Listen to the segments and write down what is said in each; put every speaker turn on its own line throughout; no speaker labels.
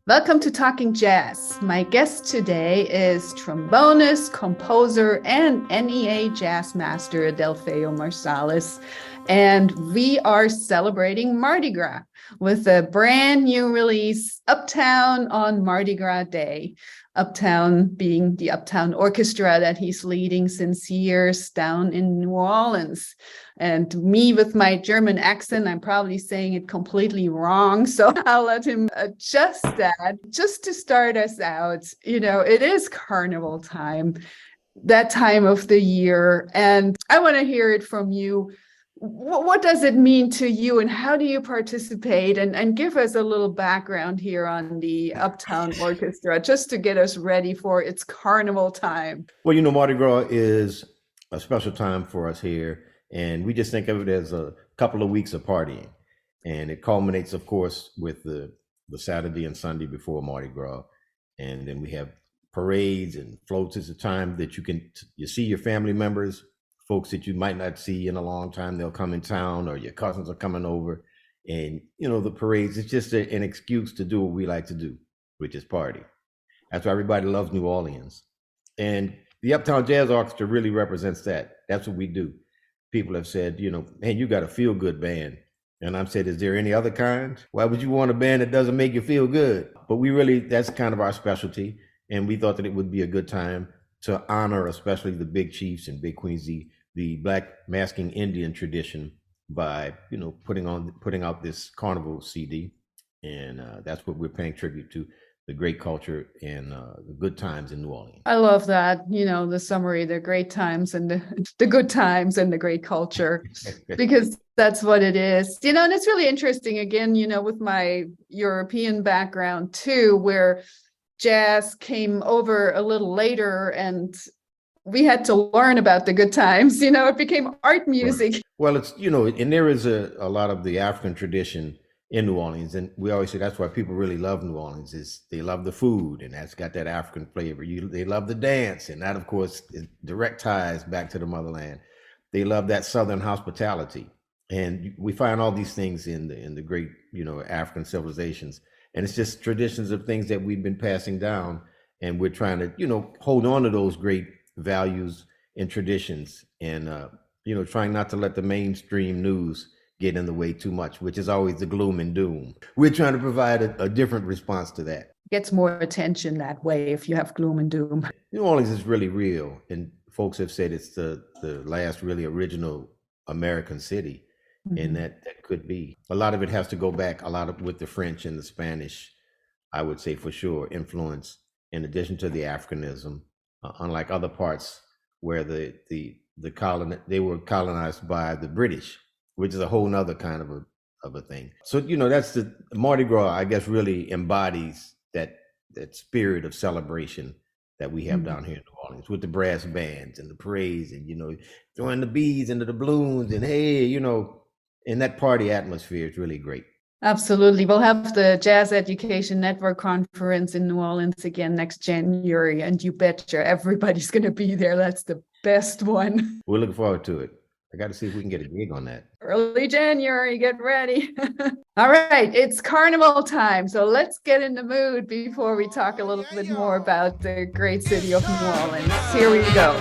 Welcome to Talking Jazz. My guest today is trombonist, composer, and NEA jazz master Delfeayo Marsalis. And we are celebrating Mardi Gras with a brand new release, Uptown on Mardi Gras Day. Uptown being the Uptown Orchestra that he's leading since years down in New Orleans. And me with my German accent, I'm probably saying it completely wrong. So I'll let him adjust that. Just to start us out, it is carnival time, that time of the year. And I want to hear it from you. What does it mean to you and how do you participate? And give us a little background here on the Uptown Orchestra, just to get us ready for its carnival time.
Well, Mardi Gras is a special time for us here. And we just think of it as a couple of weeks of partying. And it culminates, of course, with the Saturday and Sunday before Mardi Gras. And then we have parades and floats. It's a time that you see your family members, folks that you might not see in a long time. They'll come in town, or your cousins are coming over. And, the parades, it's just an excuse to do what we like to do, which is party. That's why everybody loves New Orleans. And the Uptown Jazz Orchestra really represents that. That's what we do. People have said, hey, you got a feel-good band. And I've said, is there any other kind? Why would you want a band that doesn't make you feel good? But that's kind of our specialty. And we thought that it would be a good time to honor especially the big chiefs and big queens, the Black masking Indian tradition by, putting out this carnival CD. And that's what we're paying tribute to. The great culture and the good times in New Orleans.
I love that, the summary, the great times and the good times and the great culture, because that's what it is. And it's really interesting, again, with my European background too, where jazz came over a little later and we had to learn about the good times. It became art music.
Right. Well, it's, and there is a lot of the African tradition in New Orleans. And we always say that's why people really love New Orleans, is they love the food, and that's got that African flavor. They love the dance, and that, of course, is direct ties back to the motherland. They love that Southern hospitality. And we find all these things in the great, African civilizations. And it's just traditions of things that we've been passing down. And we're trying to, hold on to those great values and traditions, and, trying not to let the mainstream news get in the way too much, which is always the gloom and doom. We're trying to provide a different response to that.
Gets more attention that way if you have gloom and doom.
New Orleans is really real, and folks have said it's the last really original American city, and that could be. A lot of it has to go back with the French and the Spanish, I would say for sure, influence, in addition to the Africanism, unlike other parts where they were colonized by the British, which is a whole nother kind of a thing. So, that's the Mardi Gras, I guess, really embodies that spirit of celebration that we have down here in New Orleans, with the brass bands and the parades and, throwing the beads into the balloons and, hey, and that party atmosphere is really great.
Absolutely. We'll have the Jazz Education Network conference in New Orleans again next January, and you betcha everybody's going to be there. That's the best one.
We're looking forward to it. I got to see if we can get a gig on that.
Early January, get ready. All right, it's carnival time. So let's get in the mood before we talk a little bit more about the great city of New Orleans. Here we go.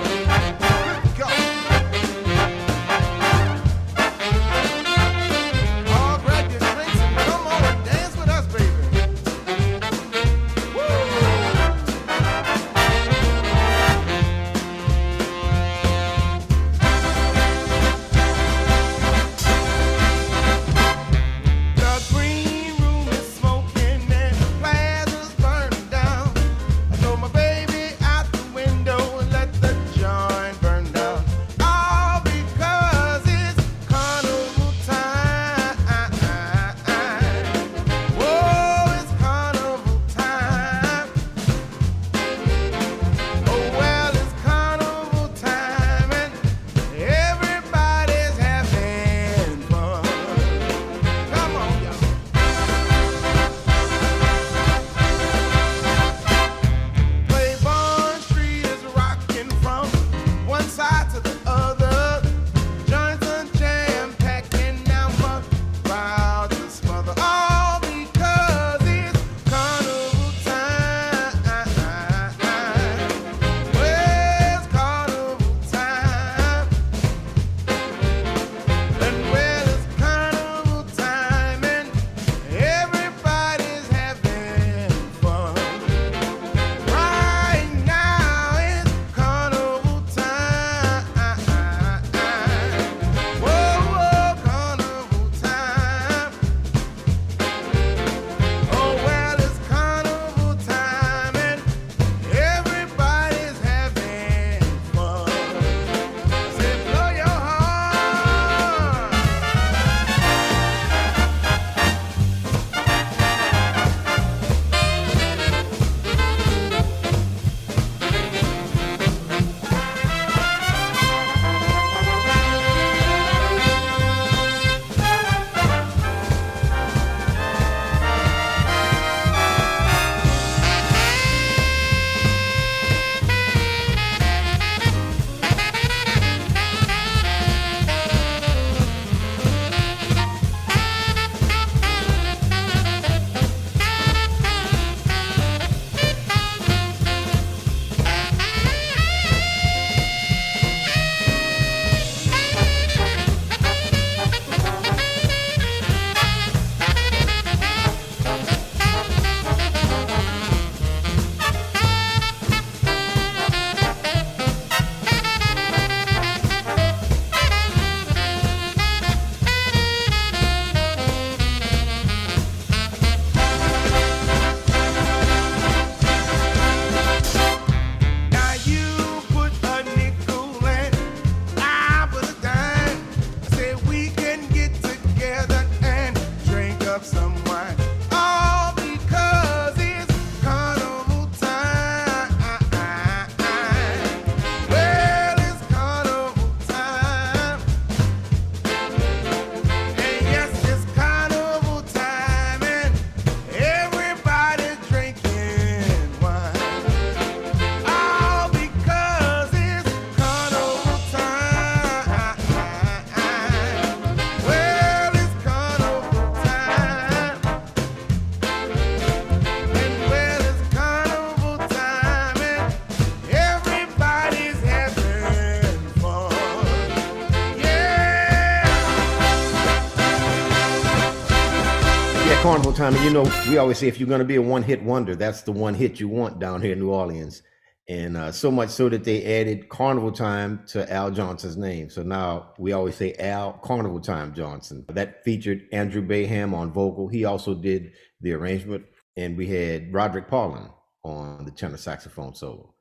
long time. And we always say if you're going to be a one-hit wonder, that's the one hit you want down here in New Orleans. And so much so that they added Carnival Time to Al Johnson's name. So now we always say Al Carnival Time Johnson. That featured Andrew Bayham on vocal. He also did the arrangement. And we had Roderick Paulin on the tenor saxophone solo.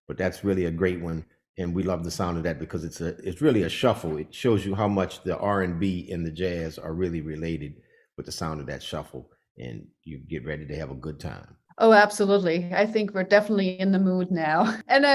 But that's really a great one. And we love the sound of that because it's really a shuffle. It shows you how much the R&B and the jazz are really related with the sound of that shuffle. And you get ready to have a good time.
Oh, absolutely. I think we're definitely in the mood now. And,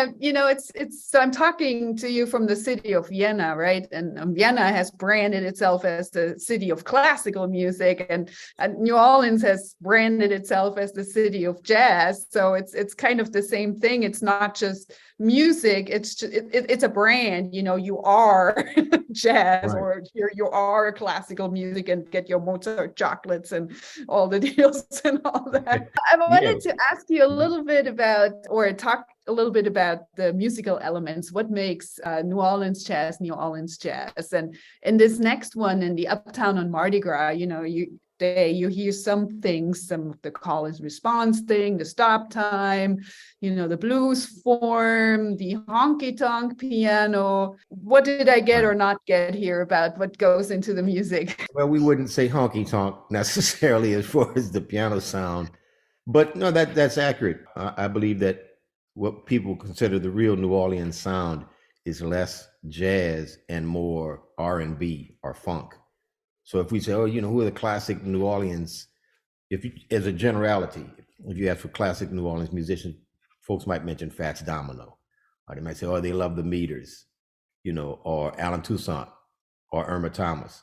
so I'm talking to you from the city of Vienna, right? And Vienna has branded itself as the city of classical music, and New Orleans has branded itself as the city of jazz. So it's kind of the same thing. It's not just music. It's a brand, you are jazz, right, or you are classical music, and get your Mozart chocolates and all the deals and all that. I wanted to ask you a little bit about, or talk a little bit about the musical elements. What makes New Orleans jazz, New Orleans jazz? And in this next one, in the Uptown on Mardi Gras, you hear some things, some of the call and response thing, the stop time, the blues form, the honky-tonk piano. What did I get or not get here about what goes into the music?
Well, we wouldn't say honky-tonk necessarily as far as the piano sound, but no, that's accurate. I believe that what people consider the real New Orleans sound is less jazz and more R&B or funk. So if we say, who are the classic New Orleans, as a generality, if you ask for classic New Orleans musicians, folks might mention Fats Domino, or they might say, they love the Meters, or Alan Toussaint, or Irma Thomas.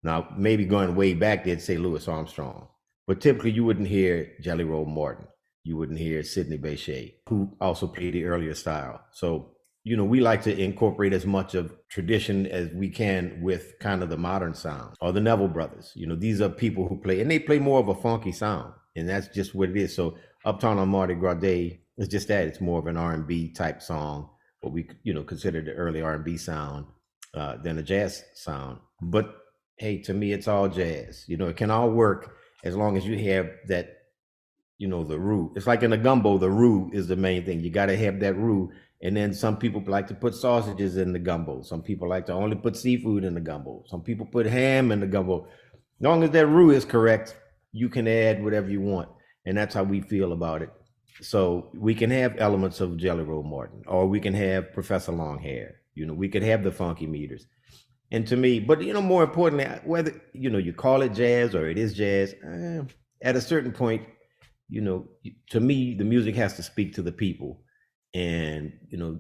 Now, maybe going way back, they'd say Louis Armstrong, but typically you wouldn't hear Jelly Roll Morton. You wouldn't hear Sidney Bechet, who also played the earlier style. So, we like to incorporate as much of tradition as we can with kind of the modern sound. Or the Neville Brothers, these are people who play, and they play more of a funky sound, and that's just what it is. So Uptown on Mardi Gras Day is just that. It's more of an R&B type song, what we, consider the early R&B sound than a jazz sound. But hey, to me, it's all jazz. It can all work as long as you have that, the roux. It's like in a gumbo, the roux is the main thing. You got to have that roux. And then some people like to put sausages in the gumbo. Some people like to only put seafood in the gumbo. Some people put ham in the gumbo. As long as that roux is correct, you can add whatever you want. And that's how we feel about it. So we can have elements of Jelly Roll Morton, or we can have Professor Longhair. We could have the Funky Meters. And to me, but more importantly, whether you call it jazz or it is jazz, at a certain point, to me, the music has to speak to the people. And,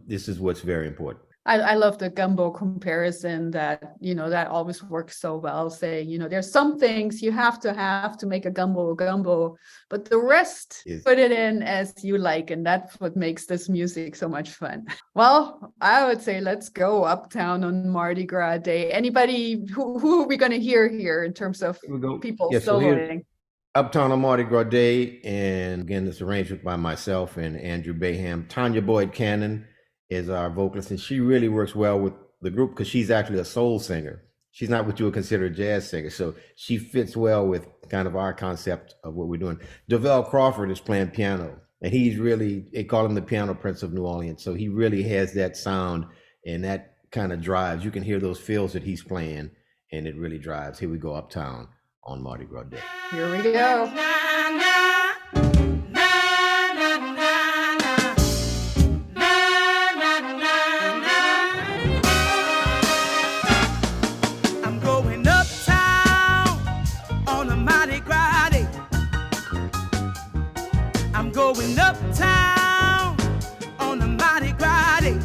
this is what's very important.
I love the gumbo comparison that, that always works so well. Say, there's some things you have to make a gumbo, but the rest, put it in as you like. And that's what makes this music so much fun. Well, I would say let's go Uptown on Mardi Gras Day. Anybody, who are we going to hear here in terms of people soloing?
Uptown on Mardi Gras Day, and again, this arrangement by myself and Andrew Bayham. Tanya Boyd Cannon is our vocalist, and she really works well with the group because she's actually a soul singer. She's not what you would consider a jazz singer, so she fits well with kind of our concept of what we're doing. Devell Crawford is playing piano, and they call him the piano prince of New Orleans, so he really has that sound, and that kind of drives. You can hear those fills that he's playing, and it really drives. Here we go, Uptown on Mardi Gras Day.
Here we go.
I'm going uptown on a Mardi Gras Day. I'm going uptown on a Mardi Gras Day.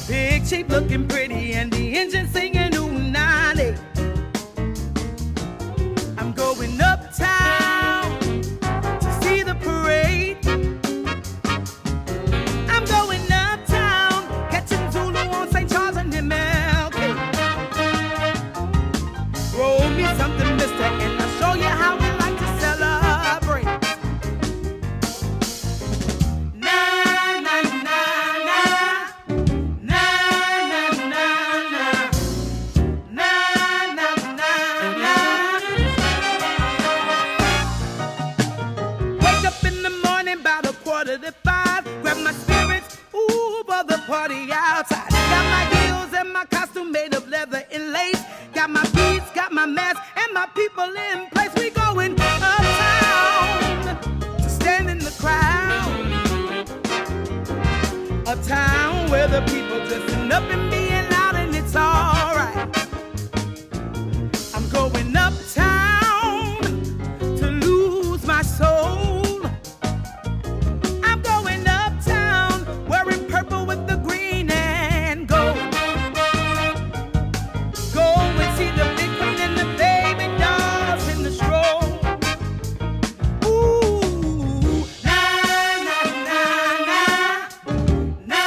Big cheap looking pretty and the engine singing ooh-na-nay. I'm going uptown to see the parade. I'm going uptown, catching Zulu on St. Charles and MLK. Roll me something, mister, and I'll show you how we like to celebrate. Na, na, na, na. Na, na, na, na. party outside. Got my heels and my costume made of leather and lace. Got my beats, got my mask, and my people in place. We going uptown to stand in the crowd. A town where the people dressing up and being loud, and it's alright. I'm going uptown to lose my soul. I'm going uptown wearing purple with the green and gold. Go and see the big queen and the baby dolls in the stroll. Ooh, na na na na, na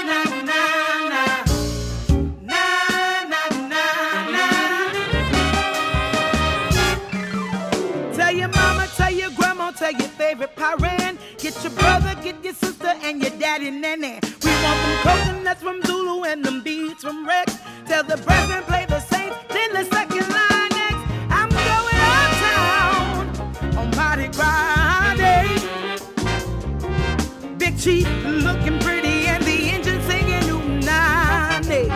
na na na, na na na na. Tell your mama, tell your grandma, tell your favorite parent. Get your brother, get your sister, and your daddy, nene. We want them coconuts from Zulu and them beats from Rex. Tell the brethren play the Saints, then the second line next. I'm going uptown on Mardi Gras Day. Big Chief looking pretty and the engine singing Unani.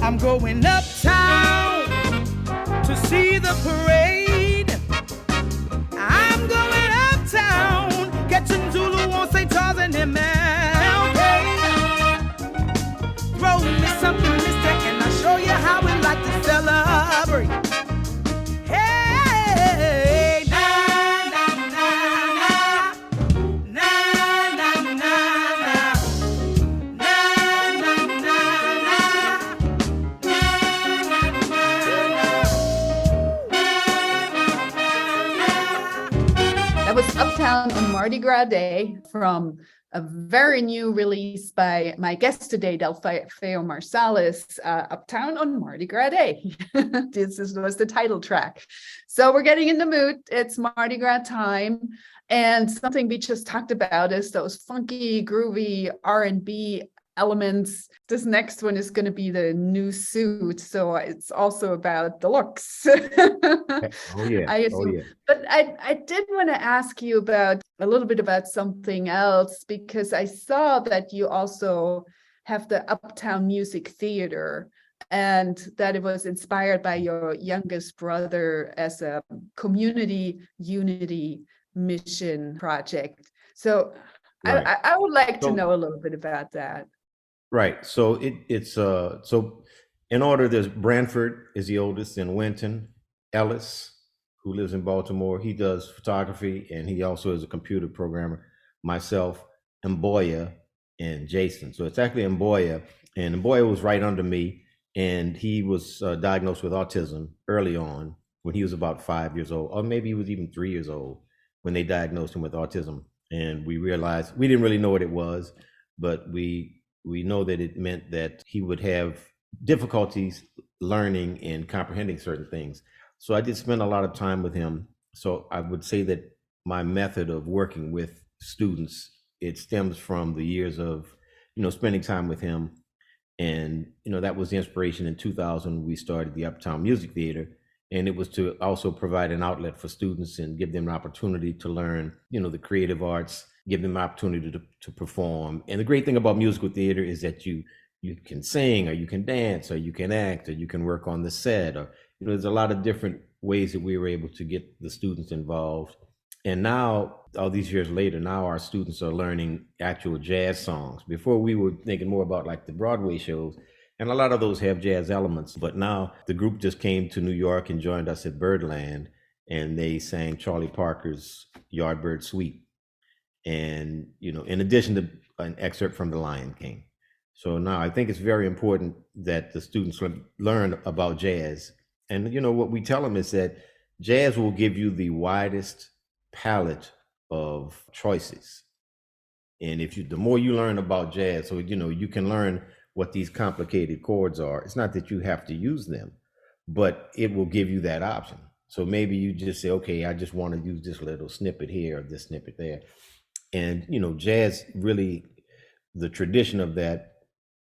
I'm going uptown to see the parade. I'm going uptown, catching Zulu on St. Charles and MLK. Throw me something, mister, and I'll show you how we like to celebrate. Hey, na na na na, na na na na, na na na na, na
That was Uptown on Mardi Gras Day from a very new release by my guest today, Delfeayo Marsalis, Uptown on Mardi Gras Day. Was the title track. So we're getting in the mood. It's Mardi Gras time. And something we just talked about is those funky, groovy R&B elements. This next one is going to be the new suit. So it's also about the looks.
Oh yeah.
I assume.
Oh yeah.
But I did want to ask you about a little bit about something else, because I saw that you also have the Uptown Music Theater, and that it was inspired by your youngest brother as a community unity mission project. So
Right.
I would like to
So-
know a little bit about that.
Right. So it's so in order, there's Branford is the oldest, and Winton, Ellis, who lives in Baltimore. He does photography and he also is a computer programmer. Myself, Mboya, and Jason. So it's actually Mboya, and Mboya was right under me, and he was diagnosed with autism early on when he was about 5 years old, or maybe he was even 3 years old when they diagnosed him with autism. And we realized, we didn't really know what it was, but we know that it meant that he would have difficulties learning and comprehending certain things. So I did spend a lot of time with him. So I would say that my method of working with students, it stems from the years of, spending time with him. And, that was the inspiration. In 2000, we started the Uptown Music Theater. And it was to also provide an outlet for students and give them an opportunity to learn, the creative arts, give them an opportunity to perform. And the great thing about musical theater is that you can sing, or you can dance, or you can act, or you can work on the set, or, there's a lot of different ways that we were able to get the students involved. And now, all these years later, now our students are learning actual jazz songs. Before, we were thinking more about like the Broadway shows, and a lot of those have jazz elements. But now the group just came to New York and joined us at Birdland, and they sang Charlie Parker's Yardbird Suite. And, in addition to an excerpt from The Lion King. So now I think it's very important that the students learn about jazz. And, what we tell them is that jazz will give you the widest palette of choices. And the more you learn about jazz, so, you can learn what these complicated chords are. It's not that you have to use them, but it will give you that option. So maybe you just say, okay, I just want to use this little snippet here or this snippet there. And, jazz really, the tradition of that,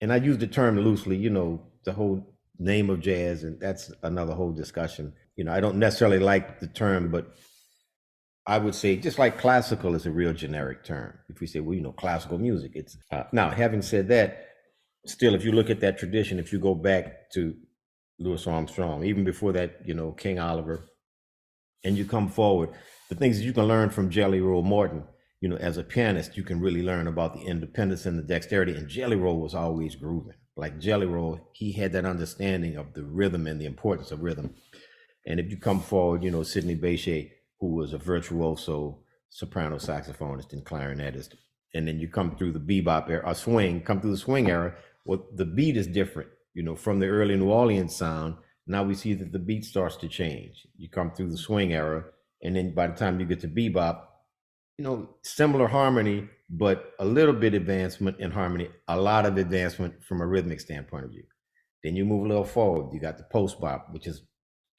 and I use the term loosely, the whole name of jazz, and that's another whole discussion. I don't necessarily like the term, but I would say just like classical is a real generic term. If we say, well, classical music, it's now, having said that, still, if you look at that tradition, if you go back to Louis Armstrong, even before that, King Oliver, and you come forward, the things that you can learn from Jelly Roll Morton, as a pianist, you can really learn about the independence and the dexterity. And Jelly Roll was always grooving. Like Jelly Roll, he had that understanding of the rhythm and the importance of rhythm. And if you come forward, Sidney Bechet, who was a virtuoso soprano saxophonist and clarinetist, and then you come through the bebop era, or come through the swing era, well, the beat is different, from the early New Orleans sound. Now we see that the beat starts to change. You come through the swing era, and then by the time you get to bebop, similar harmony, but a little bit advancement in harmony, a lot of advancement from a rhythmic standpoint of view. Then you move a little forward, you got the post-bop, which is,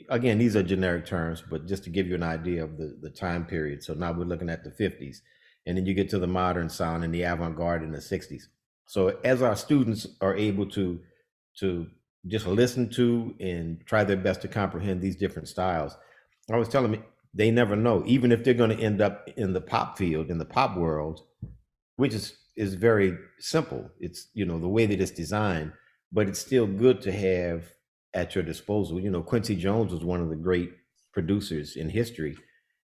again, these are generic terms, but just to give you an idea of the time period. So now we're looking at the 50s, and then you get to the modern sound and the avant-garde in the 60s. So as our students are able to just listen to and try their best to comprehend these different styles, I was telling me, they never know, even if they're going to end up in the pop field, in the pop world, which is very simple. It's, the way that it's designed, but it's still good to have at your disposal. Quincy Jones was one of the great producers in history,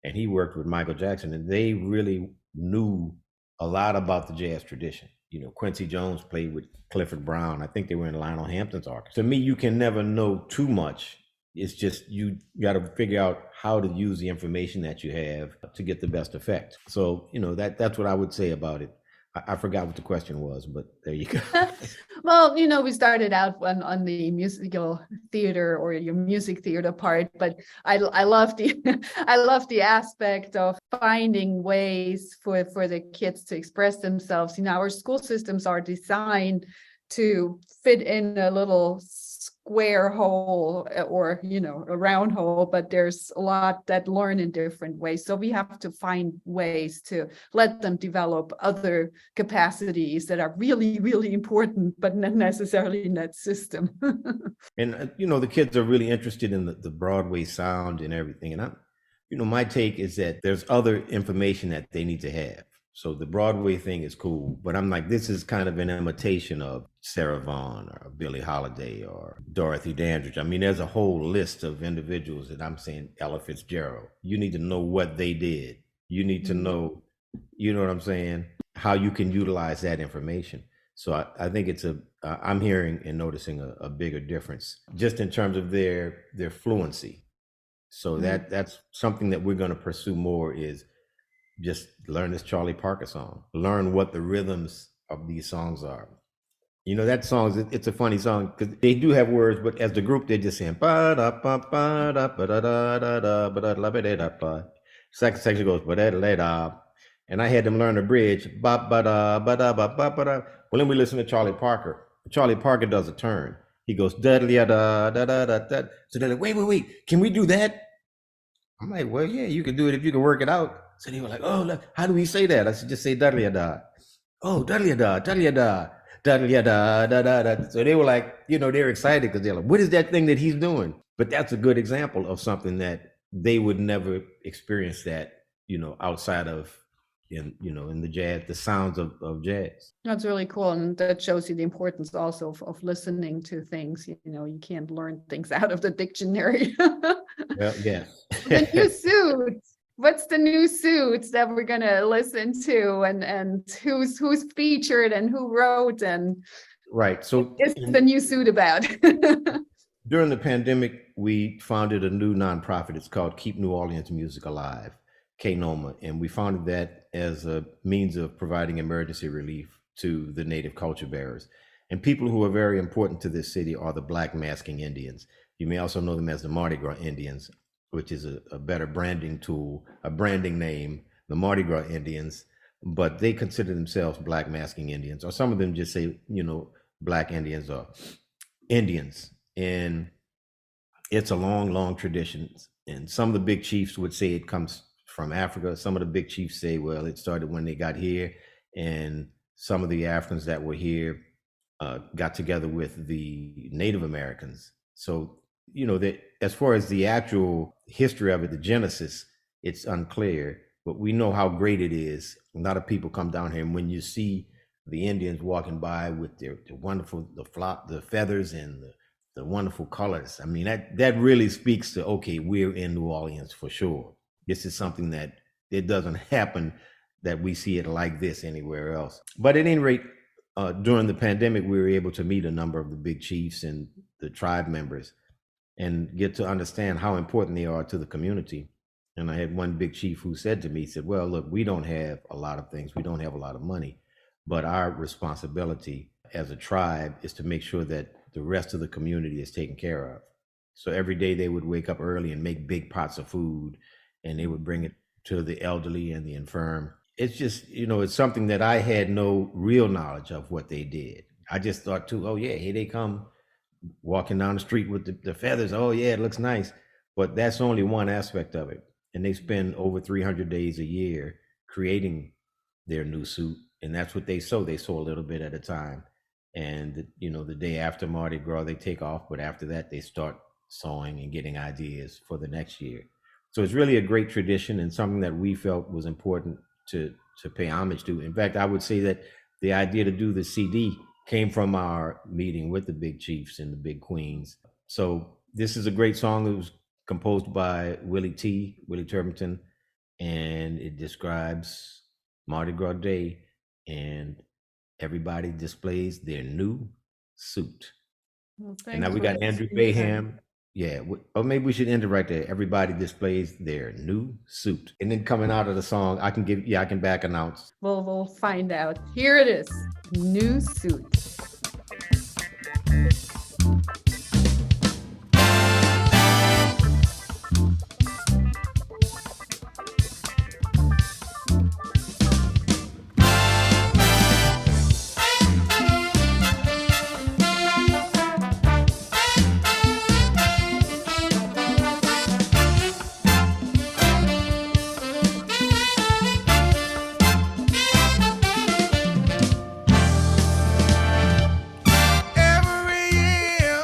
and he worked with Michael Jackson, and they really knew a lot about the jazz tradition. Quincy Jones played with Clifford Brown. I think they were in Lionel Hampton's orchestra. To me, you can never know too much. It's just, you got to figure out how to use the information that you have to get the best effect. So, that's what I would say about it. I forgot what the question was, but there you go.
Well, we started out on the musical theater or your music theater part, but I love the aspect of finding ways for the kids to express themselves. Our school systems are designed to fit in a little square hole or a round hole, but there's a lot that learn in different ways, so we have to find ways to let them develop other capacities that are really, really important, but not necessarily in that system.
And the kids are really interested in the Broadway sound and everything, and my take is that there's other information that they need to have. So the Broadway thing is cool, but I'm like, this is kind of an imitation of Sarah Vaughan or Billie Holiday or Dorothy Dandridge. I mean, there's a whole list of individuals that I'm saying, Ella Fitzgerald. You need to know what they did. You need to know, what I'm saying, how you can utilize that information. So I think I'm hearing and noticing a bigger difference just in terms of their fluency. So that's something that we're going to pursue more, is just learn this Charlie Parker song, learn what the rhythms of these songs are. That song, it's a funny song because they do have words, but as the group, they're just saying, second section goes, and I had them learn the bridge, well, then we listen to Charlie Parker. Charlie Parker does a turn. He goes, da da da da da da. So they're like, wait, can we do that? I'm like, well, yeah, you can do it if you can work it out. So they were like, oh, look, how do we say that? I said, just say da-da-da. Oh, da-da-da, da-da-da, da-da-da, da-da-da. So they were like, they're excited because they're like, what is that thing that he's doing? But that's a good example of something that they would never experience that, outside of, in the jazz, the sounds of jazz.
That's really cool. And that shows you the importance also of listening to things. You can't learn things out of the dictionary.
Well, yes.
The new suits. What's the new suits that we're going to listen to, and who's featured and who wrote, and
right. So
what's the new suit about?
During the pandemic, we founded a new nonprofit. It's called Keep New Orleans Music Alive, KNOMA, and we founded that as a means of providing emergency relief to the native culture bearers. And people who are very important to this city are the Black Masking Indians. You may also know them as the Mardi Gras Indians, which is a better branding tool, a branding name, the Mardi Gras Indians, but they consider themselves Black Masking Indians, or some of them just say, Black Indians or Indians. And it's a long, long tradition. And some of the big chiefs would say it comes from Africa. Some of the big chiefs say, well, it started when they got here. And some of the Africans that were here got together with the Native Americans. So, that as far as the actual history of it, the genesis, it's unclear. but we know how great it is. A lot of people come down here, and when you see the Indians walking by with their wonderful, the feathers and the wonderful colors, I mean, that really speaks to, okay, we're in New Orleans for sure. This is something that it doesn't happen that we see it like this anywhere else. But at any rate, during the pandemic, we were able to meet a number of the big chiefs and the tribe members and get to understand how important they are to the community. And I had one big chief who said to me, he said, well, look, we don't have a lot of things. We don't have a lot of money, but our responsibility as a tribe is to make sure that the rest of the community is taken care of. So every day they would wake up early and make big pots of food, and they would bring it to the elderly and the infirm. It's just, it's something that I had no real knowledge of what they did. I just thought too, oh yeah, here they come walking down the street with the feathers. Oh yeah, it looks nice. But that's only one aspect of it. And they spend over 300 days a year creating their new suit. And that's what they sew. They sew a little bit at a time. And, the day after Mardi Gras, they take off. But after that, they start sewing and getting ideas for the next year. So it's really a great tradition and something that we felt was important to pay homage to. In fact, I would say that the idea to do the CD came from our meeting with the big chiefs and the big queens. So this is a great song. It was composed by Willie Turpington, and it describes Mardi Gras Day, and everybody displays their new suit.
Well,
and now we got Andrew Baham. Yeah, or maybe we should end it right there. Everybody displays their new suit. And then coming out of the song, I can back announce.
We'll find out. Here it is, new suit.
Every year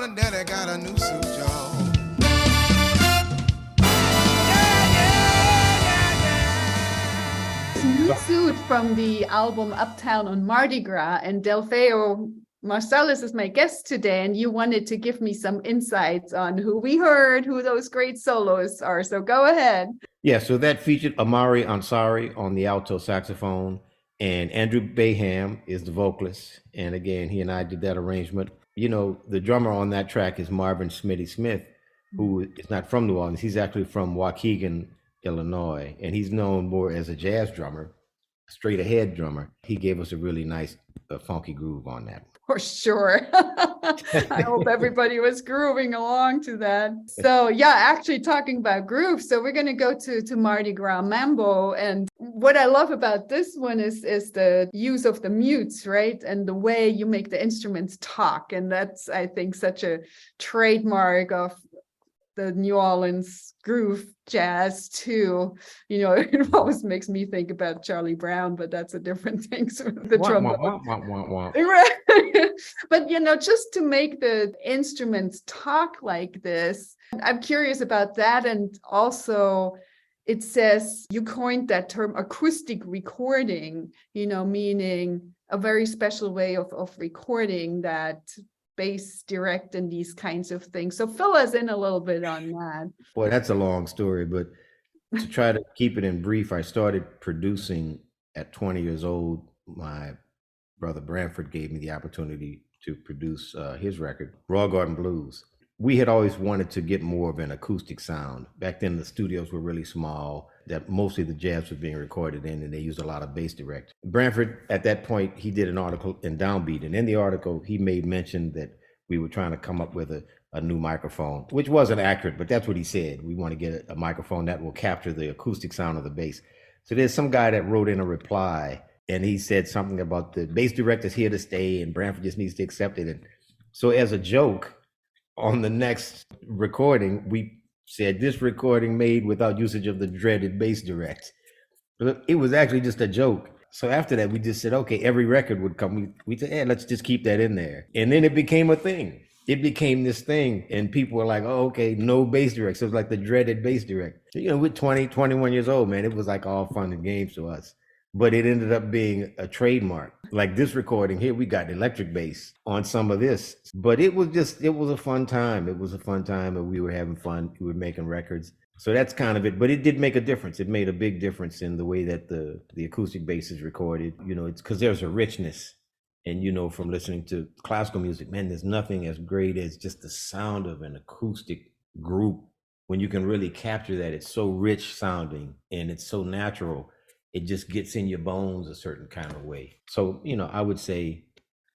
and daddy got a new suit, y'all.
New suit from the album Uptown on Mardi Gras, and Delfeayo Marsalis is my guest today, and you wanted to give me some insights on who we heard, who those great soloists are. So go ahead.
Yeah, so that featured Amari Ansari on the alto saxophone, and Andrew Baham is the vocalist. And again, he and I did that arrangement. You know, the drummer on that track is Marvin Smitty Smith, who is not from New Orleans. He's actually from Waukegan, Illinois, and he's known more as a jazz drummer, straight ahead drummer. He gave us a really nice funky groove on that.
For sure. I hope everybody was grooving along to that. So yeah, actually talking about groove. So we're going to go to Mardi Gras Mambo. And what I love about this one is the use of the mutes, right? And the way you make the instruments talk. And that's, I think, such a trademark of the New Orleans groove jazz too. You know, it always makes me think about Charlie Brown, but that's a different thing. So the trombone. Right. But you know, just to make the instruments talk like this, I'm curious about that. And also it says you coined that term acoustic recording, you know, meaning a very special way of recording that bass direct and these kinds of things. So fill us in a little bit on that.
Boy, that's a long story, but to try to keep it in brief, I started producing at 20 years old. My brother Branford gave me the opportunity to produce his record, Raw Garden Blues. We had always wanted to get more of an acoustic sound. Back then, the studios were really small, that mostly the jazz was being recorded in, and they used a lot of bass direct. Branford, at that point, he did an article in Downbeat, and in the article, he made mention that we were trying to come up with a new microphone, which wasn't accurate, but that's what he said. We want to get a microphone that will capture the acoustic sound of the bass. So there's some guy that wrote in a reply, and he said something about the bass direct is here to stay, and Branford just needs to accept it. And so as a joke, on the next recording, we said this recording made without usage of the dreaded bass direct. But it was actually just a joke. So after that, we just said, okay, every record would come. We said, hey, let's just keep that in there. And then it became a thing. It became this thing. And people were like, oh, okay, no bass direct. So it was like the dreaded bass direct. So, you know, we're 20, 21 years old, man. It was like all fun and games to us. But it ended up being a trademark. Like this recording here, we got electric bass on some of this. But it was a fun time. It was a fun time, and we were having fun. We were making records. So that's kind of it. But it did make a difference. It made a big difference in the way that the acoustic bass is recorded. You know, it's because there's a richness. And, you know, from listening to classical music, man, there's nothing as great as just the sound of an acoustic group. When you can really capture that, it's so rich sounding and it's so natural. It just gets in your bones a certain kind of way. So, you know, I would say,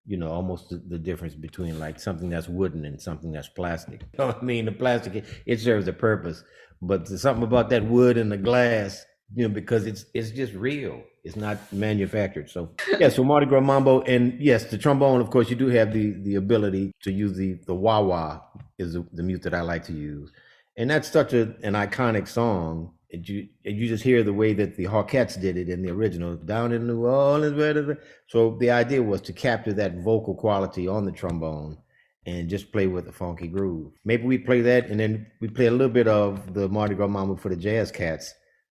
you know, almost the difference between like something that's wooden and something that's plastic. You know what I mean? The plastic, it serves a purpose, but there's something about that wood and the glass, you know, because it's just real. It's not manufactured. So yeah, so Mardi Gras Mambo. And yes, the trombone, of course, you do have the ability to use the wah-wah is the mute that I like to use. And that's such an iconic song. And you just hear the way that the Hawkettes did it in the original, down in New Orleans. So the idea was to capture that vocal quality on the trombone and just play with a funky groove. Maybe we play that, and then we play a little bit of the Mardi Gras Mambo for the Jazz Cats,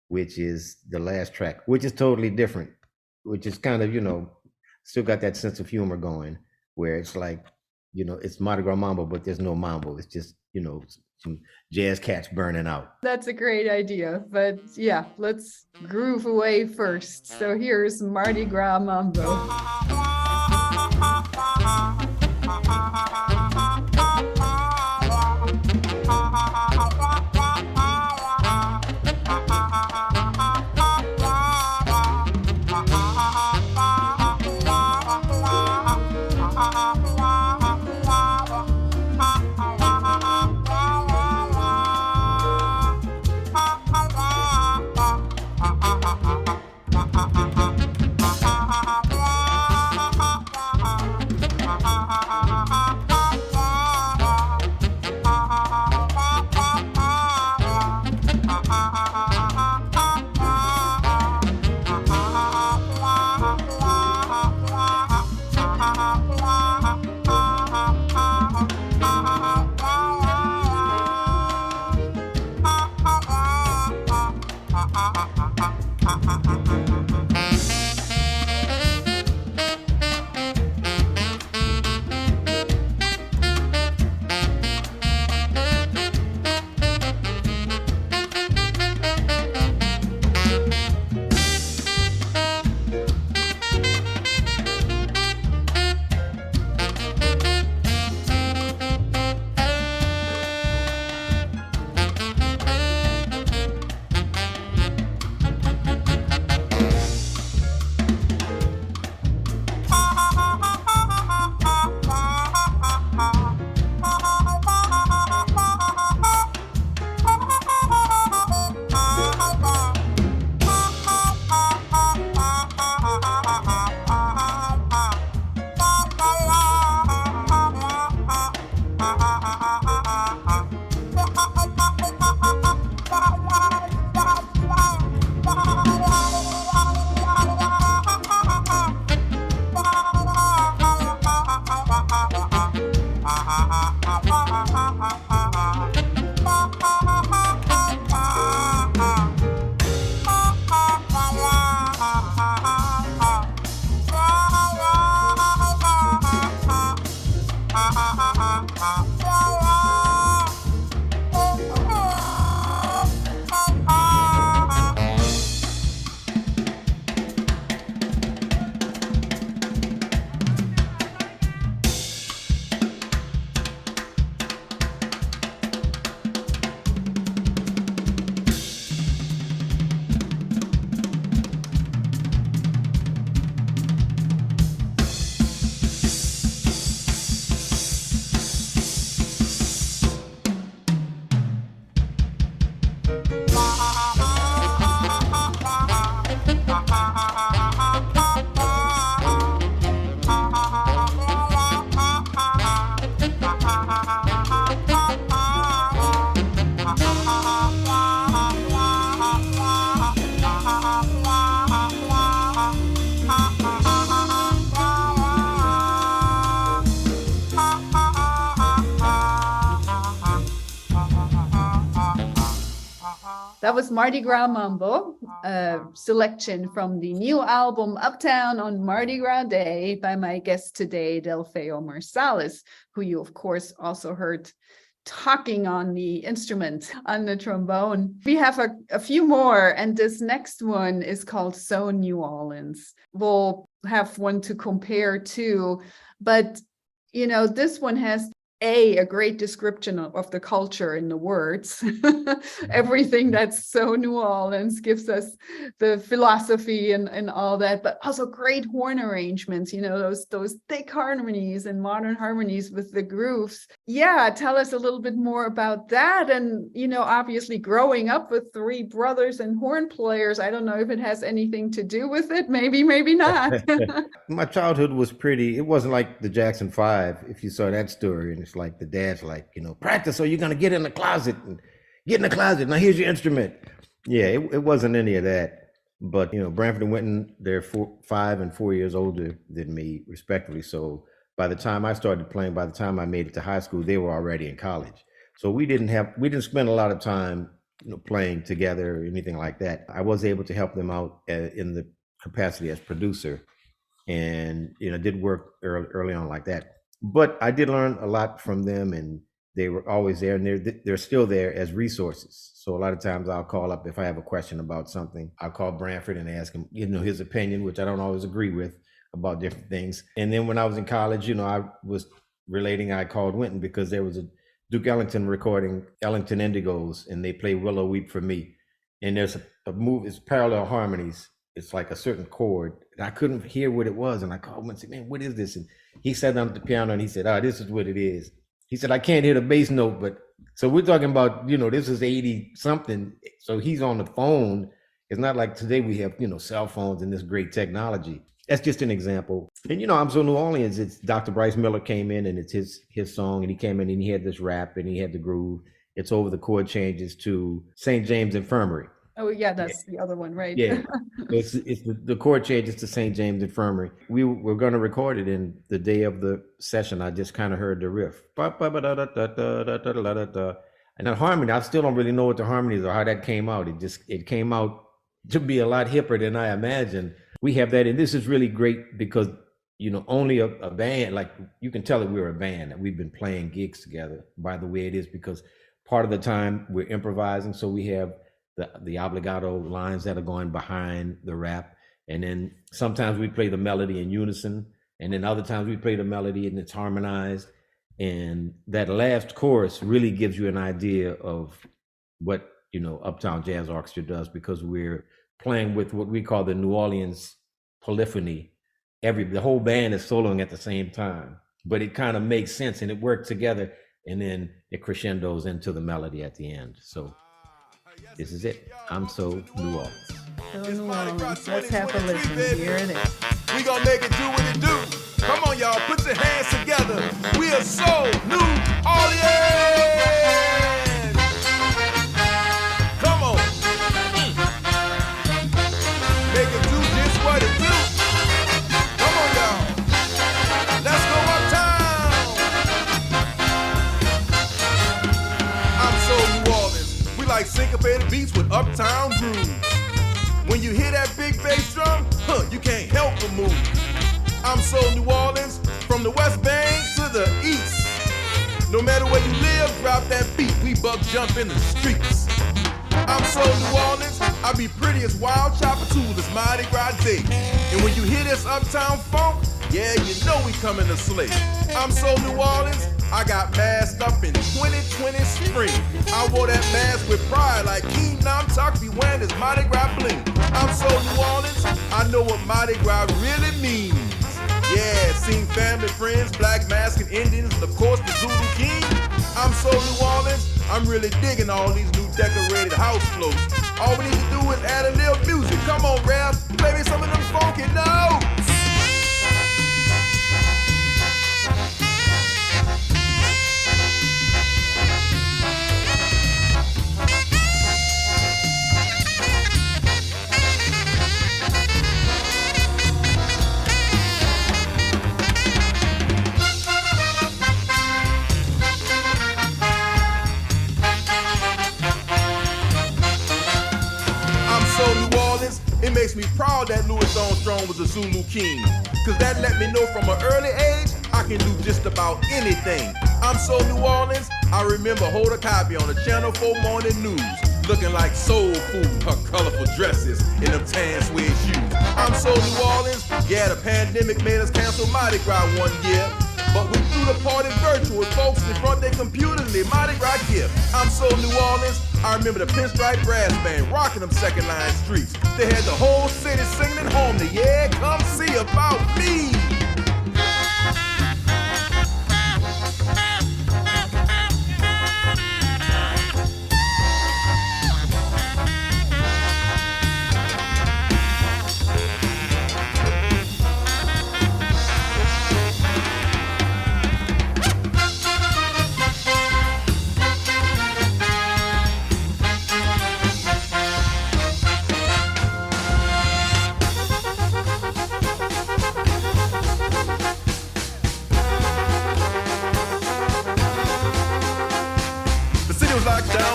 which is the last track, which is totally different, which is kind of, you know, still got that sense of humor going, where it's like, you know, it's Mardi Gras Mambo, but there's no mambo. It's just, you know, some jazz cats burning out.
That's a great idea. But yeah, let's groove away first. So here's Mardi Gras Mambo. That was Mardi Gras Mambo, a selection from the new album Uptown on Mardi Gras Day by my guest today, Delfeayo Marsalis, who you, of course, also heard talking on the instrument, on the trombone. We have a few more, and this next one is called So New Orleans. We'll have one to compare to, but, you know, this one has a great description of the culture in the words. Everything that's so New Orleans gives us the philosophy and all that, but also great horn arrangements, you know, those thick harmonies and modern harmonies with the grooves. Yeah, tell us a little bit more about that. And, you know, obviously growing up with three brothers and horn players, I don't know if it has anything to do with it. Maybe not.
My childhood was it wasn't like the Jackson 5, if you saw that story. And it's like the dad's like, you know, practice or you're going to get in the closet and get in the closet. Now here's your instrument. Yeah, it wasn't any of that. But, you know, Branford and Winton, they're 5 and 4 years older than me, respectively. So by the time I started playing, by the time I made it to high school, they were already in college. So we didn't spend a lot of time, you know, playing together or anything like that. I was able to help them out in the capacity as producer, and, you know, did work early on like that. But I did learn a lot from them, and they were always there, and they're still there as resources. So a lot of times I'll call up if I have a question about something. I'll call Branford and ask him, you know, his opinion, which I don't always agree with about different things. And then when I was in college, you know, I was relating, I called Winton because there was a Duke Ellington recording, Ellington Indigos, and they play Willow Weep for Me. And there's a move, it's parallel harmonies. It's like a certain chord. And I couldn't hear what it was. And I called him and said, man, what is this? And he sat down at the piano and he said, this is what it is. He said, I can't hear the bass note, but so we're talking about, you know, this is 80 something. So he's on the phone. It's not like today we have, you know, cell phones and this great technology. That's just an example. And, you know, I'm So New Orleans. It's Dr. Bryce Miller came in, and it's his song, and he came in and he had this rap and he had the groove. It's over the chord changes to St. James Infirmary.
Oh, yeah, that's the other one, right?
Yeah, it's the chord changes to St. James Infirmary. We were going to record it, in the day of the session, I just kind of heard the riff. And the harmony, I still don't really know what the harmonies or how that came out. It came out to be a lot hipper than I imagined. We have that, and this is really great because, you know, only a band, like you can tell that we're a band, that we've been playing gigs together by the way it is, because part of the time we're improvising, so we have the obligato lines that are going behind the rap, and then sometimes we play the melody in unison, and then other times we play the melody and it's harmonized, and that last chorus really gives you an idea of what, you know, Uptown Jazz Orchestra does, because we're playing with what we call the New Orleans polyphony. The whole band is soloing at the same time, but it kind of makes sense and it works together, and then it crescendos into the melody at the end. So this is it. I'm So New Orleans.
So New Orleans. Let's have a listen. Here it is.
We gonna make it do what it do. Come on, y'all, put your hands together. We are So New Orleans. Come on. Make it do just what it do. Come on, y'all. Let's go uptown. syncopated beats with uptown grooves. When you hear that big bass drum, you can't help but move. I'm so New Orleans, from the West Bank to the East. No matter where you live, drop that beat, we buck jump in the streets. I'm so New Orleans, I be pretty as wild chopper tool, it's Mardi Gras Day. And when you hear this uptown funk, yeah, you know we coming to slay. I'm so New Orleans, I got masked up in 2020 spring. I wore that mask with pride like King Nam Tuck be wearing his Mardi Gras bling. I'm so New Orleans, I know what Mardi Gras really means. Yeah, seen family, friends, black masking Indians, and of course the Zulu King. I'm so New Orleans, I'm really digging all these new decorated house floats. All we need to do is add a little music. Come on, Rev, play me some of them funky notes. It makes me proud that Louis Armstrong was a Zulu king. Cause that let me know from an early age, I can do just about anything. I'm so New Orleans, I remember Hoda Kotb on the Channel 4 morning news. Looking like soul food, her colorful dresses and them tan suede shoes. I'm so New Orleans, yeah, the pandemic made us cancel Mardi Gras one year. But we threw the party virtual, folks in front of their computers and their Mardi Gras gift. I'm so New Orleans, I remember the Pinstripe Brass Band rocking them second line streets. They had the whole city singing at home to yeah, come see about me.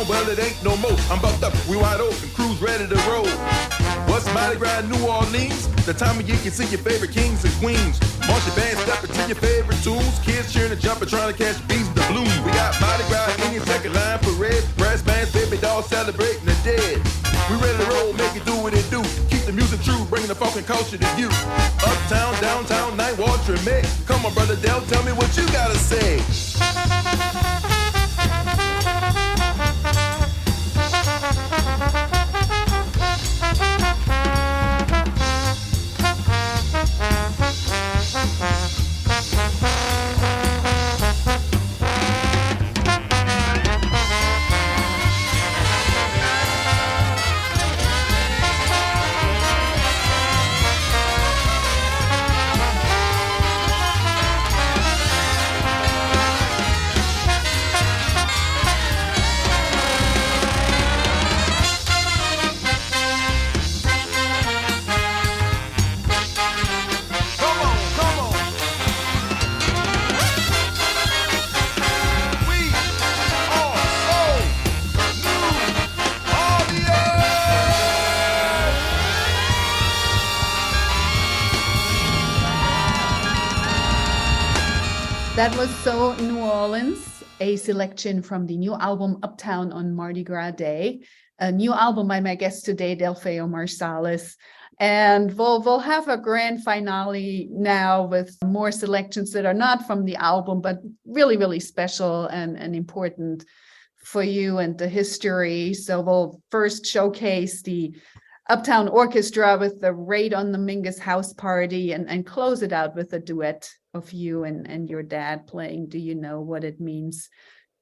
Well, it ain't no more. I'm bucked up, we wide open, crews ready to roll. What's Mardi Gras in New Orleans? The time of year you see your favorite kings and queens. Marching band stepping to your favorite tunes. Kids cheering and jumping, trying to catch beats the blues. We got Mardi Gras in your second line parade. Brass bands, baby dolls celebrating the dead. We ready to roll, make it do what it do. Keep the music true, bringing the funk and culture to you. Uptown, downtown, night walk, Tremé. Come on, brother Del, tell me what you gotta say.
That was So New Orleans, a selection from the new album Uptown on Mardi Gras Day. A new album by my guest today, Delfeayo Marsalis. And we'll have a grand finale now with more selections that are not from the album, but really, really special and important for you and the history. So we'll first showcase the Uptown Orchestra with the Raid on the Mingus House Party and close it out with a duet of you and your dad playing Do You Know What It Means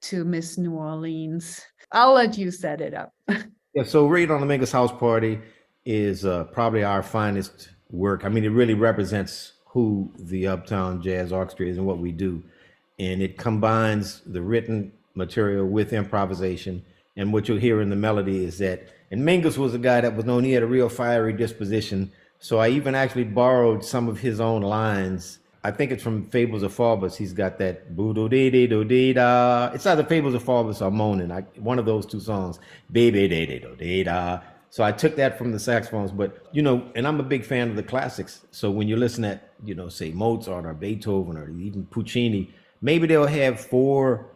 to Miss New Orleans. I'll let you set it up.
Yeah, so Raid on the Mingus House Party is probably our finest work. I mean, it really represents who the Uptown Jazz Orchestra is and what we do. And it combines the written material with improvisation. And what you'll hear in the melody is that, and Mingus was a guy that was known, he had a real fiery disposition. So I even actually borrowed some of his own lines. I think it's from Fables of Faubus. He's got that boo do dee dee do dee da. It's either Fables of Faubus or Moaning. One of those two songs. Baby dee dee do dee da. So I took that from the saxophones, but and I'm a big fan of the classics. So when you listen at, say Mozart or Beethoven or even Puccini, maybe they'll have 4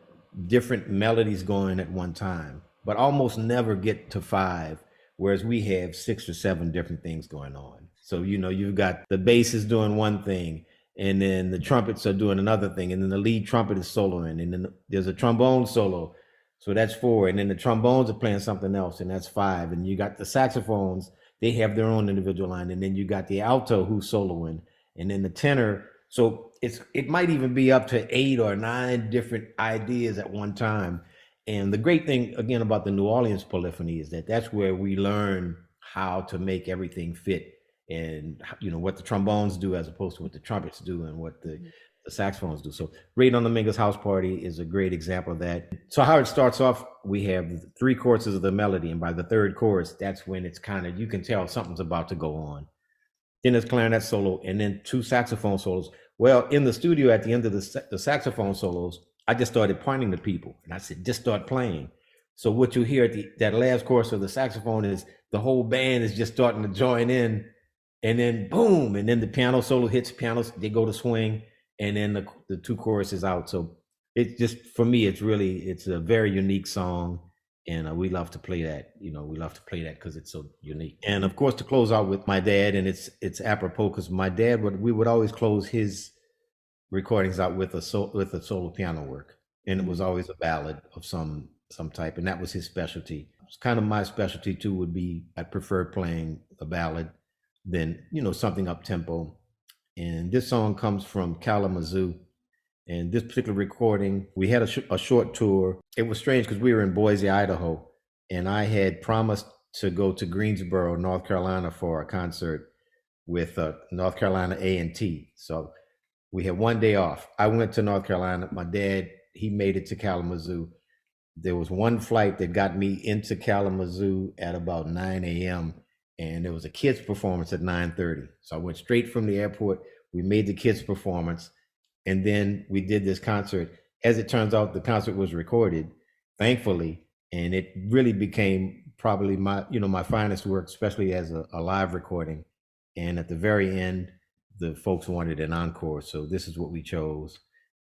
different melodies going at one time, but almost never get to 5, whereas we have 6 or 7 different things going on. So, you've got the bass is doing one thing, and then the trumpets are doing another thing, and then the lead trumpet is soloing, and then there's a trombone solo. So that's 4. And then the trombones are playing something else, and that's 5. And you got the saxophones, they have their own individual line. And then you got the alto who's soloing, and then the tenor. So it might even be up to 8 or 9 different ideas at one time. And the great thing, again, about the New Orleans polyphony is that that's where we learn how to make everything fit, and, what the trombones do as opposed to what the trumpets do and what the saxophones do. So Ray Dominguez House Party is a great example of that. So how it starts off, we have 3 choruses of the melody, and by the 3rd chorus, that's when it's kind of, you can tell something's about to go on. Then there's clarinet solo, and then 2 saxophone solos. Well, in the studio at the end of the saxophone solos, I just started pointing to people, and I said, just start playing. So what you hear at that last chorus of the saxophone is the whole band is just starting to join in, and then boom, and then the piano solo hits, pianos, they go to swing, and then the 2 choruses out. So it's just, for me, it's a very unique song, and we love to play that. We love to play that because it's so unique. And of course, to close out with my dad, and it's apropos because my dad we would always close his recordings out with a solo piano work, and it was always a ballad of some type, and that was his specialty. It's kind of my specialty too. Would be, I prefer playing a ballad than something up tempo. And this song comes from Kalamazoo. And this particular recording, we had a short tour. It was strange because we were in Boise, Idaho, and I had promised to go to Greensboro, North Carolina for a concert with North Carolina A&T. So we had one day off. I went to North Carolina. My dad, he made it to Kalamazoo. There was one flight that got me into Kalamazoo at about 9 a.m. and there was a kids performance at 9:30. So I went straight from the airport. We made the kids performance, and then we did this concert. As it turns out, the concert was recorded, thankfully, and it really became probably my finest work, especially as a live recording. And at the very end, the folks wanted an encore. So this is what we chose.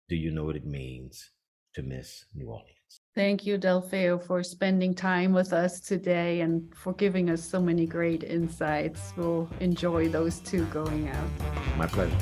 Do you know what it means to miss New Orleans?
Thank you, Delfeayo, for spending time with us today and for giving us so many great insights. We'll enjoy those 2 going out.
My pleasure.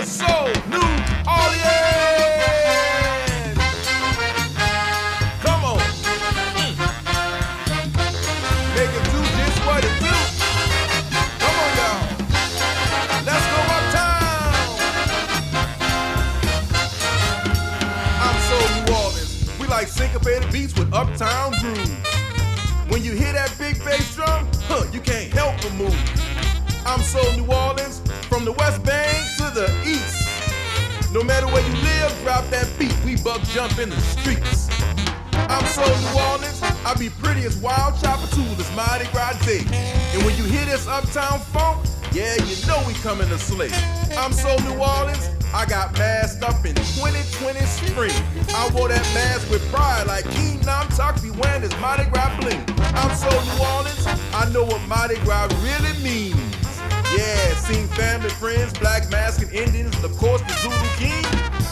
soul, New Orleans. Come on. Make it do just what it do. Come on, y'all. Let's go uptown. I'm so New Orleans. We like syncopated beats with uptown grooves. When you hear that big bass drum, you can't help but move. I'm so New Orleans, from the West Bank to the East. No matter where you live, drop that beat, we buck jump in the streets. I'm so New Orleans, I be pretty as wild chopper too, this Mardi Gras day. And when you hear this uptown funk, yeah, you know we coming to slay. I'm so New Orleans, I got masked up in 2020 spring. I wore that mask with pride like King Nam Tuck be wearing his Mardi Gras bling. I'm so New Orleans, I know what Mardi Gras really means. Yeah, seen family, friends, black mask and Indians, and of course the Zulu King.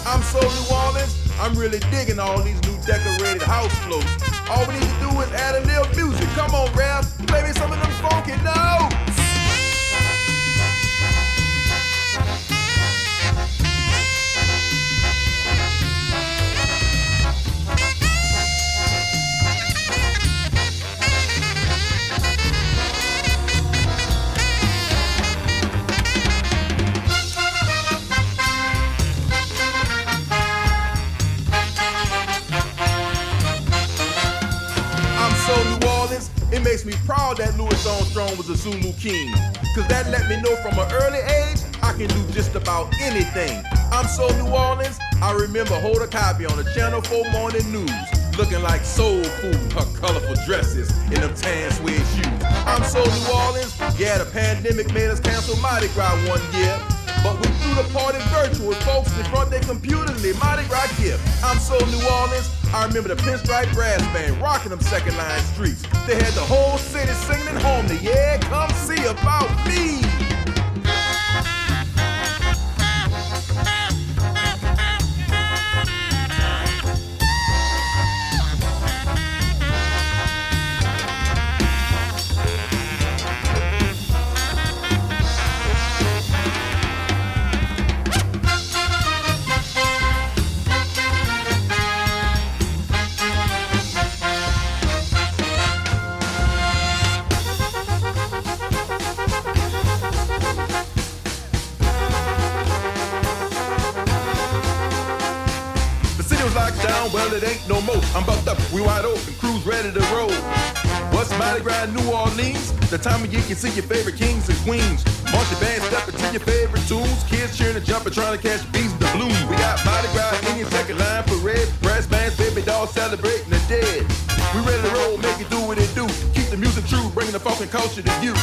I'm so New Orleans, I'm really digging all these new decorated house floats. All we need to do is add a little music. Come on, Rev, play me some of them funky notes. It makes me proud that Louis Armstrong was a Zulu king. Cause that let me know from an early age, I can do just about anything. I'm so New Orleans, I remember Hoda Kotb on the Channel 4 morning news. Looking like soul food, her colorful dresses and them tan suede shoes. I'm so New Orleans, yeah, the pandemic made us cancel Mardi Gras one year. But we threw the party virtual, folks in front of their computers and their Mardi Gras gift. I'm so New Orleans, I remember the Pinstripe Brass Band rocking them second line streets. They had the whole city singing in harmony. Yeah, come see about me. Well, it ain't no more. I'm bucked up, we wide open, crews ready to roll. What's Mardi Gras, New Orleans? The time of year you can see your favorite kings and queens. March your band stepping to your favorite tunes. Kids cheering and jumping, trying to catch beats and the blues. We got Mardi Gras, Indian second line parade. Brass bands, baby dolls celebrating the dead. We ready to roll, make it do what it do. Keep the music true, bringing the funk and culture to you.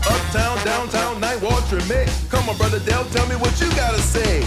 Uptown, downtown, night walk, mix. Come on, brother Del, tell me what you gotta say.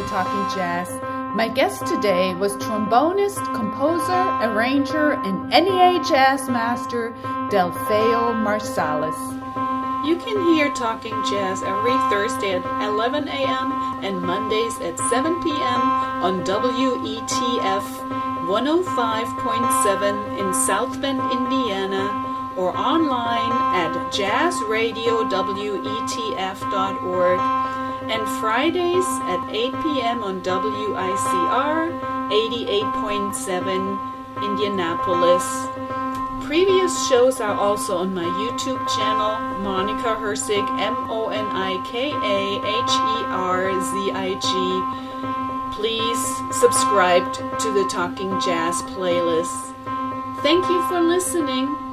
Talking Jazz. My guest today was trombonist, composer, arranger, and NEA jazz master Delfeayo Marsalis.
You can hear Talking Jazz every Thursday at 11 a.m. and Mondays at 7 p.m. on WETF 105.7 in South Bend, Indiana, or online at jazzradiowetf.org. and Fridays at 8 p.m. on WICR 88.7 Indianapolis. previous shows are also on my YouTube channel, Monika Herzig, MonikaHerzig. Please subscribe to the Talking Jazz playlist. Thank you for listening.